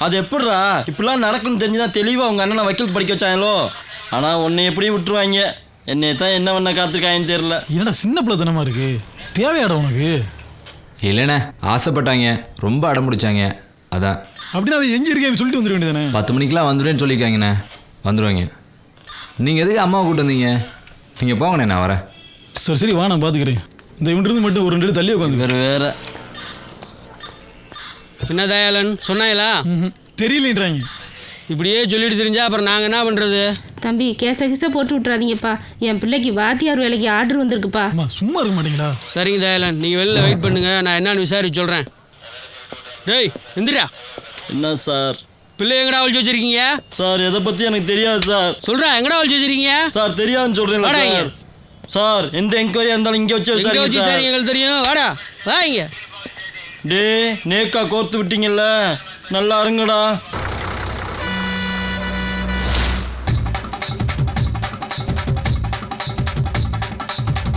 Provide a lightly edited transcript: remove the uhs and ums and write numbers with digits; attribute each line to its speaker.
Speaker 1: அது எப்படிரா இப்படிலாம் நடக்குன்னு தெரிஞ்சுதான் தெளிவாக உங்கள் அண்ணனை வக்கீல் படிக்க வச்சாங்களோ. ஆனால் உன்னை எப்படியும் விட்டுருவாங்க. என்னை தான் என்ன பண்ண காத்திருக்காங்கன்னு தெரியல.
Speaker 2: என்னடா சின்ன பிள்ளை தானமா இருக்கு, தேவையாடா உனக்கு?
Speaker 3: இல்லைண்ணே, ஆசைப்பட்டாங்க, ரொம்ப அடம் பிடிச்சாங்க, அதான்.
Speaker 2: அப்படின்னா அதை எங்கே இருக்கேன்னு சொல்லிட்டு வந்துட வேண்டியதானே?
Speaker 3: 10 மணிக்கெலாம் வந்துடுவேன்னு சொல்லியிருக்காங்கண்ணே. வந்துடுவாங்க. நீங்கள் எதுக்கு அம்மாவை கூப்பிட்டு வந்தீங்க? நீங்கள் போங்கண்ணே, நான் வரேன்.
Speaker 2: சரி சரி வா, நான் பார்த்துக்கிறேன். இந்த இவன்றது மட்டும் ஒரு 2 தள்ளி உட்காந்து
Speaker 1: வேற
Speaker 4: என்ன தயாளன் சொன்னாங்களா?
Speaker 2: தெரியலன்றாங்க.
Speaker 4: இப்படியே சொல்லிட்டு தெரிஞ்சா அப்புறம் நாங்கள் என்ன பண்ணுறது?
Speaker 5: தம்பி கேச போட்டு விட்றாதீங்கப்பா. என் பிள்ளைக்கு வாத்தியார் வேலைக்கு ஆர்டர் வந்திருக்குப்பா.
Speaker 2: அம்மா சும்மா இருக்க மாட்டீங்களா?
Speaker 4: சரிங்க தயாளன், நீங்கள் வெளில வெயிட் பண்ணுங்க, நான் என்னன்னு விசாரிச்சு சொல்கிறேன். டேய் எந்திரா.
Speaker 1: என்ன சார்?
Speaker 4: பிள்ளை எங்கடா ஒழிச்சு வச்சிருக்கீங்க?
Speaker 1: சார் எதை பற்றி எனக்கு தெரியாது சார்.
Speaker 4: சொல்கிறா, எங்கடா ஒழிச்சு வச்சிருக்கீங்க?
Speaker 1: சார் தெரியாதுன்னு சொல்கிறீங்களா சார்? சார் எந்த என்கொயரியாக இருந்தாலும் இங்கே வச்சு
Speaker 4: வச்சு சார், எங்களுக்கு தெரியும். வாடா வா இங்கே.
Speaker 1: டே நேக்கா கோர்த்து விட்டீங்கல்ல, நல்லா இருங்கடா.